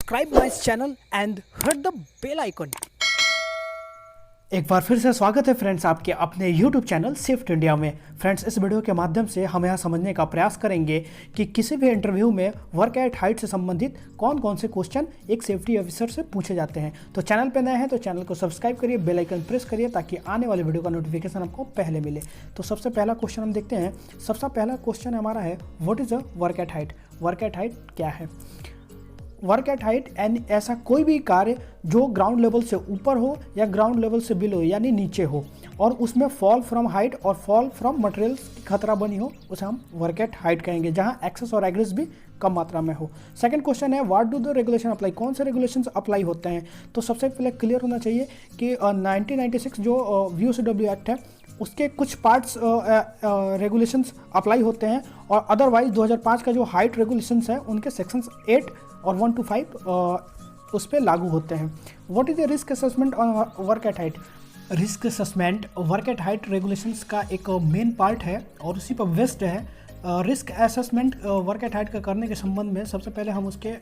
subscribe my channel and hit the bell icon। एक बार फिर से स्वागत है फ्रेंड्स आपके अपने YouTube चैनल सेफ्ट इंडिया में। फ्रेंड्स, इस वीडियो के माध्यम से हम यह समझने का प्रयास करेंगे कि किसी भी इंटरव्यू में वर्क एट हाइट से संबंधित कौन कौन से क्वेश्चन एक सेफ्टी ऑफिसर से पूछे जाते हैं। तो चैनल पर नए हैं तो चैनल को सब्सक्राइब करिए, बेल आइकन प्रेस करिए ताकि आने वाले वीडियो का नोटिफिकेशन आपको पहले मिले। तो सबसे पहला क्वेश्चन हम देखते हैं। सबसे पहला क्वेश्चन हमारा है, what is a work at height. Work at height क्या है? वर्क एट हाइट ऐसा कोई भी कार्य जो ग्राउंड लेवल से ऊपर हो या ग्राउंड लेवल से बिलो यानी नीचे हो और उसमें फॉल फ्रॉम हाइट और फॉल फ्रॉम मटेरियल की खतरा बनी हो, उसे हम वर्क एट हाइट कहेंगे, जहां एक्सेस और एग्रेस भी कम मात्रा में हो। सेकंड क्वेश्चन है, what do the regulation apply. कौन से रेगुलेशंस अप्लाई होते हैं? तो सबसे पहले क्लियर होना चाहिए कि 1996 जो VOCW एक्ट है उसके कुछ पार्ट्स रेगुलेशंस अप्लाई होते हैं और अदरवाइज 2005 का जो हाइट रेगुलेशंस है उनके सेक्शंस 8 और 1 to 5 उस पर लागू होते हैं। What is the risk assessment on work at height. Risk assessment work at height regulations का एक मेन पार्ट है और उसी पर बेस्ड है। Risk assessment work at height का करने के संबंध में सबसे पहले हम उसके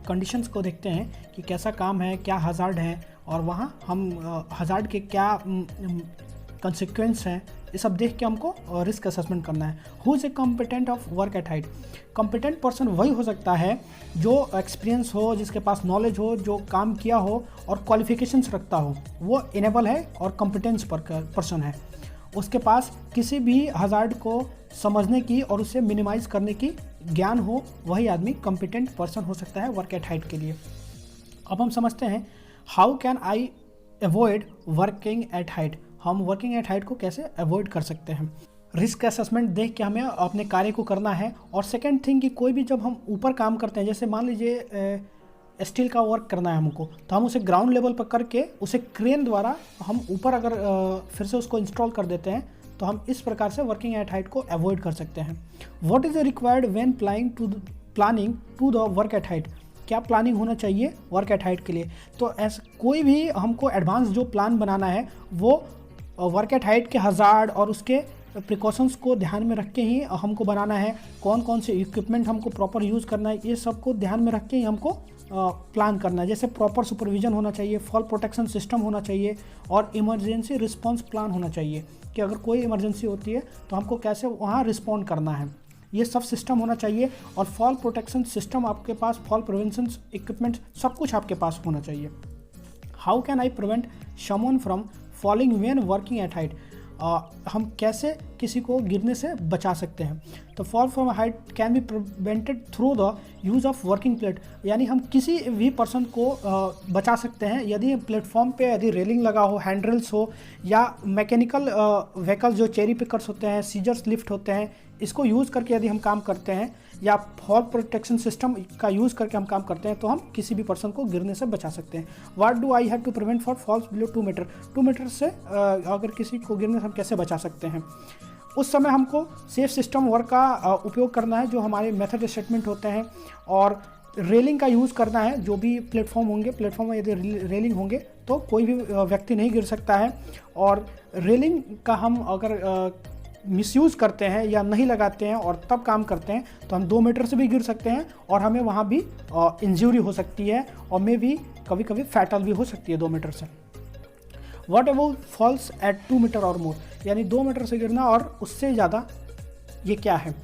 कंडीशंस को देखते हैं कि कैसा काम है, क्या हज़ार्ड है और वहाँ हम हज़ार्ड के क्या कंसिक्वेंस हैं, ये सब देख के हमको रिस्क असेसमेंट करना है। Who is a competent of work at height. Competent person वही हो सकता है जो एक्सपीरियंस हो, जिसके पास नॉलेज हो, जो काम किया हो और क्वालिफिकेशंस रखता हो, वो इनेबल है और कॉम्पिटेंस पर्सन है। उसके पास किसी भी हज़ार्ड को समझने की और उसे मिनिमाइज़ करने की ज्ञान हो, वही आदमी कॉम्पिटेंट पर्सन हो सकता है वर्क एट हाइट के लिए। अब हम समझते हैं, how can I avoid working at height. हम वर्किंग एट हाइट को कैसे अवॉइड कर सकते हैं? रिस्क असेसमेंट देख के हमें अपने कार्य को करना है। और सेकंड थिंग कि कोई भी जब हम ऊपर काम करते हैं, जैसे मान लीजिए स्टील का वर्क करना है हमको, तो हम उसे ग्राउंड लेवल पर करके उसे क्रेन द्वारा हम ऊपर अगर फिर से उसको इंस्टॉल कर देते हैं तो हम इस प्रकार से वर्किंग एट हाइट को अवॉइड कर सकते हैं। What is required when planning to the work at height. क्या प्लानिंग होना चाहिए वर्क एट हाइट के लिए? तो ऐसा कोई भी हमको एडवांस जो प्लान बनाना है वो वर्क एट हाइट के हज़ार्ड और उसके प्रिकॉशंस को ध्यान में रख के ही हमको बनाना है। कौन कौन से इक्विपमेंट हमको प्रॉपर यूज़ करना है, ये सब को ध्यान में रख के ही हमको प्लान करना है। जैसे प्रॉपर सुपरविजन होना चाहिए, फॉल प्रोटेक्शन सिस्टम होना चाहिए और इमरजेंसी रिस्पॉन्स प्लान होना चाहिए कि अगर कोई इमरजेंसी होती है तो हमको कैसे वहाँ रिस्पॉन्ड करना है, ये सब सिस्टम होना चाहिए। और फॉल प्रोटेक्शन सिस्टम आपके पास, फॉल प्रिवेंशन इक्विपमेंट सब कुछ आपके पास होना चाहिए। How can I prevent someone from falling when working at height. हम कैसे किसी को गिरने से बचा सकते हैं? तो fall from height can be prevented through the use of working plate. यानी हम किसी भी पर्सन को बचा सकते हैं यदि प्लेटफॉर्म पे यदि रेलिंग लगा हो, हैंडरेल्स हो या मैकेनिकल व्हीकल जो चेरी पिकर्स होते हैं, सीजर्स लिफ्ट होते हैं, इसको यूज़ करके यदि हम काम करते हैं या फॉल प्रोटेक्शन सिस्टम का यूज़ करके हम काम करते हैं तो हम किसी भी पर्सन को गिरने से बचा सकते हैं। What do I have to prevent for falls below 2 metre. 2 metre से अगर किसी को गिरने से हम कैसे बचा सकते हैं? उस समय हमको सेफ सिस्टम वर्क का उपयोग करना है, जो हमारे मेथड स्टेटमेंट होते हैं, और रेलिंग का यूज़ करना है। जो भी प्लेटफॉर्म होंगे, प्लेटफॉर्म में यदि रेलिंग होंगे तो कोई भी व्यक्ति नहीं गिर सकता है। और रेलिंग का हम अगर मिसयूज़ करते हैं या नहीं लगाते हैं और तब काम करते हैं तो हम 2 मीटर से भी गिर सकते हैं और हमें वहाँ भी इंजरी हो सकती है और में भी कभी कभी फैटल भी हो सकती है 2 मीटर से। What about falls at 2 metre और मोर। यानी 2 मीटर से गिरना और उससे ज़्यादा, ये क्या है?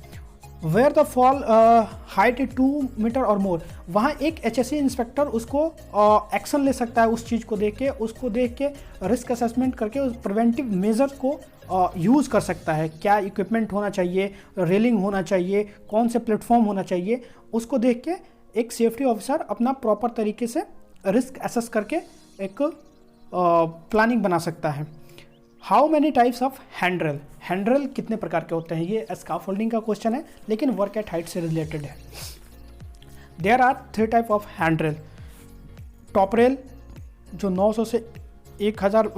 Where the fall height 2 metre और मोर। वहाँ एक HSE इंस्पेक्टर उसको एक्शन ले सकता है उस चीज़ को देख के रिस्क असेसमेंट करके उस प्रिवेंटिव मेजर्स को यूज़ कर सकता है। क्या इक्विपमेंट होना चाहिए, रेलिंग होना चाहिए, कौन से प्लेटफॉर्म होना चाहिए, उसको देख के एक सेफ्टी ऑफिसर अपना प्रॉपर तरीके से रिस्क असेस करके एक प्लानिंग बना सकता है। How many types of handrail. Handrail कितने प्रकार के होते हैं? ये स्कैफोल्डिंग का क्वेश्चन है लेकिन वर्क एट हाइट से रिलेटेड है। There are 3 type of handrail. Top rail जो 900 से 1000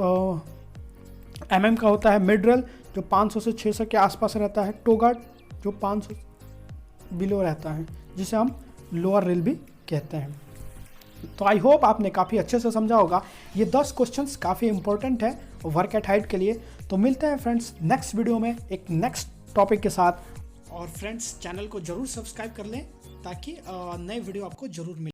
mm का होता है। मिड रेल जो 500 से 600 के आसपास रहता है। टो गार्ड जो 500 बिलो रहता है, जिसे हम लोअर रेल भी कहते हैं। तो आई होप आपने काफ़ी अच्छे से समझा होगा। ये 10 क्वेश्चंस काफ़ी इंपॉर्टेंट है वर्क एट हाइट के लिए। तो मिलते हैं फ्रेंड्स नेक्स्ट वीडियो में एक नेक्स्ट टॉपिक के साथ। और फ्रेंड्स चैनल को ज़रूर सब्सक्राइब कर लें ताकि नए वीडियो आपको ज़रूर मिले।